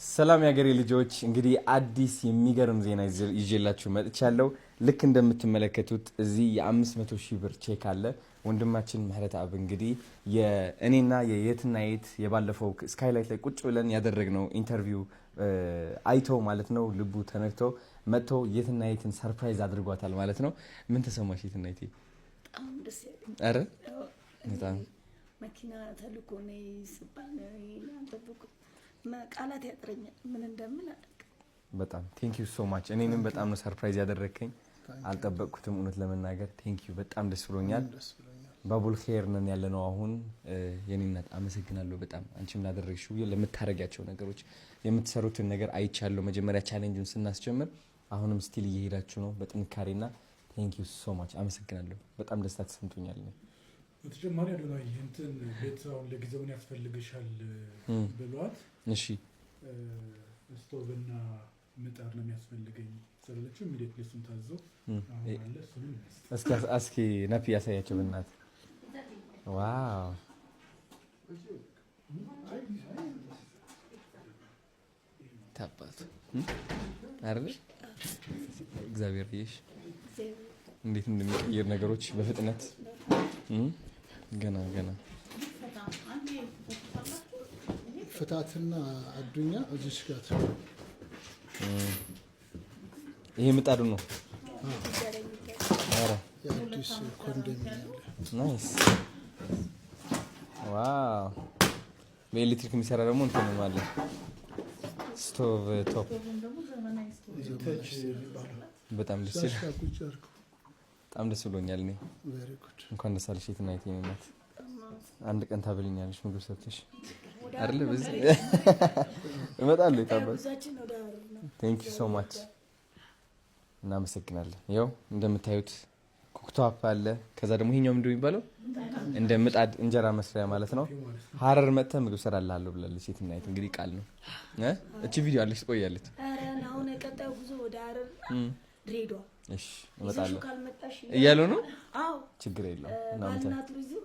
ሰላም ያገሬ ልጆች እንግዲህ አዲስ የሚገርም ዜና ይዤላችሁ መጥቻለሁ። ልክ እንደምትመለከቱት እዚህ የ500,000 ብር ቼክ አለ። ወንድማችን ምህረት አብ እንግዲህ የእኔና የየትና የት የባለፈው ስካይላይት ላይ ቁጭ ብለን ያደረግነው ኢንተርቪው አይቶ ማለት ነው ልቡ ተነክቶ መጥቶ የትና የትን ሰርፕራይዝ አድርጓታል ማለት ነው። ምን ተሰማሽ የትና የት? በጣም ደስ ያለኝ። አረ በጣም መኪና ተልኮ ነው ይስባል ያንተብቁ ቃላት ያጥረኛል ምን እንደምን አላውቅም። በጣም ቴንክ ዩ ሶ ማች። እኔንም በጣም ነው ሰርፕራይዝ ያደረከኝ። አልጠበቅኩትም እውነት ለመናገር ቴንክ ዩ በጣም ደስ ብሎኛል። ባቡል ኸይር ነን ያለነው አሁን የኔናት አመሰግናለሁ በጣም አንቺም ላደረግሽው ለምታረጋቸው ነገሮች የምትሰሩትን ነገር አይቻለሁ። መጀመሪያ ቻሌንጁን ስናስጀምር አሁንም ስቲል እየሄዳችሁ ነው በጥንካሬና ቴንክ ዩ ሶ ማች አመሰግናለሁ። በጣም ደስታ ተሰምቶኛል። በተጨማሪ አዶናይ እንትን ቤተሰቡን ለጊዜው ምን ያስፈልግሻል ብሏት፣ እሺ ስቶቭና ምጣድ ነው የሚያስፈልገኝ ስለለች ኢሚዲየትሊ እሱን ታዘው አሁን አለ እሱን እስኪ ነፒ ያሳያቸው በእናት ዋው ታባት አይደል እግዚአብሔር ይሽ እንዴት እንደሚቀየር ነገሮች በፍጥነት ገና ፍታትና አዱኛ እዚሽ ጋር ይሄ ምጣዱ ነው። አረ የአዲስ ኮንዶሚኒየም ናይስ ዋው። በኤሌክትሪክ የሚሰራ ደግሞ እንትን ማለት ስቶቭ ቶፕ በጣም ደስ ይላል። በጣም ደስ ብሎኛል። እኔ እንኳን ደስ አለሽ የትና የት እናት። አንድ ቀን ታበልኛለሽ ምግብ ሰርተሽ አይደል? በዚህ እመጣለሁ። ይታባል። ቴንክ ዩ ሶ ማች እናመሰግናለን። ያው እንደምታዩት ኩክቶፕ አለ። ከዛ ደግሞ ይሄኛው ምንድነው የሚባለው እንደ ምጣድ እንጀራ መስሪያ ማለት ነው። ሀረር መጥተህ ምግብ ሰራልሃለሁ ብላለች የትና የት። እንግዲህ ቃል ነው እቺ ቪዲዮ አለች ትቆያለች። አረ አሁን ቀጣዩ ጉዞ ወደ ሀረር ድሬዳዋ እሺ እመጣለሁ እያሉ ነው። አዎ ችግር የለውም። እናንተ ቱሪዝም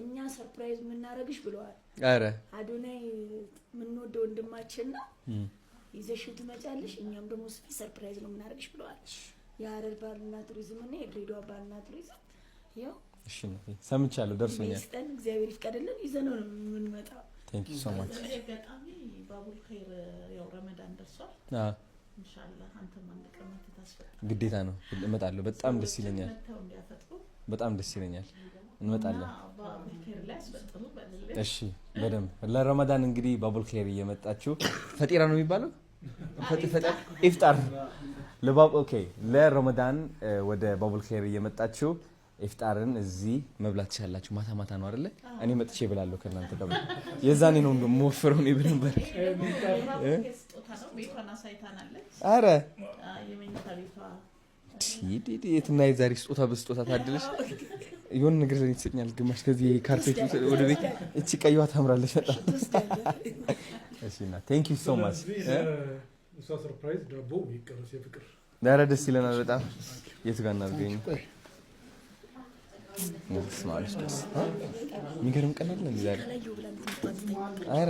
እኛ ሰርፕራይዝ የምናደርግሽ ብለዋል። አረ አዶናይ የምንወደው ወንድማችን ነው ይዘሽው ትመጫለሽ፣ እኛም ደግሞ ሰርፕራይዝ ነው የምናደርግሽ ብለዋል። የሀረር ባህልና ቱሪዝም እና የድሬዳዋ ባህልና ቱሪዝም ያው እሺ ነው ሰምቻለሁ፣ ደርሶኛል። ይስጠን እግዚአብሔር ይፍቀድልን፣ ይዘነው ነው የምንመጣው። ቴንክ ዩ ሶ ማች። በጣም ባቡል ኸይር ያው ረመዳን ደርሷል። ኢንሻአላህ አንተም አንድ ቀን ተታስፈል ግዴታ ነው እመጣለሁ። በጣም ደስ ይለኛል። በጣም ደስ ይለኛል። እንመጣለን። እሺ በደንብ ለረመዳን እንግዲህ ባቡል ኸይር እየመጣችሁ ፈጢራ ነው የሚባለው ፈጢራ ኢፍጣር ለባብ ኦኬ ለረመዳን ወደ ባቡል ኸይር እየመጣችሁ ኢፍጣርን እዚህ መብላት ትችላላችሁ። ማታ ማታ ነው አይደለ? እኔ መጥቼ እብላለሁ ከእናንተ ጋር። የዛኔ ነው እንደምወፍረው ነው ይብር ነበር። አረ የትና የዛሬ ስጦታ በስጦታ ታድለሽ የሆነ ነገር ለኔ ትሰኛል። ግማሽ ከዚህ ካርፔት ወደ ቤት እቺ ቀይዋ ታምራለች በጣም። እሺና ቴንክ ዩ ሶ ማች። እሷ ሰርፕራይዝ ዳቦ ይቀርስ የፍቅር ዳራ ደስ ይለናል በጣም። የቱ ጋር እናድርገኝ? ስማርት ደስ የሚገርም ቀን አለ ዛሬ። አረ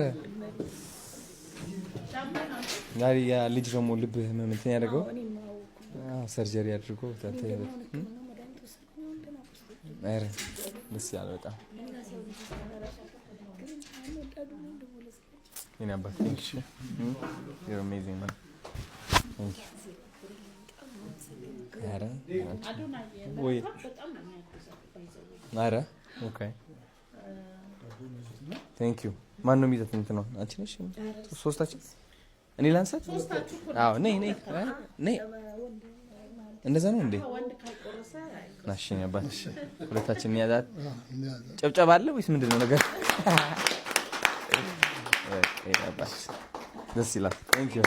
ዛሬ ያ ልጅ ደግሞ ልብ ህመም እንትን ያደረገው ሰርጀሪ አድርጎ ታታይ። አረ ደስ ያለ በጣም የኔ አባት ቴንክ ዩ you're amazing man thank you። አረ ወይ አረ ኦኬ ቴንክ ዩ። ማን ነው የሚዘት እንትን ነው አንቺ ነሽ? ሶስታችን እኔ ላንሳት? አዎ ነይ እንደዛ ነው እንዴ? ናሽ ነው አባትሽ ሁለታችን ያዛት። ጨብጨባ አለ ወይስ ምንድነው ነገር? ደስ ይላል። ቴንክ ዩ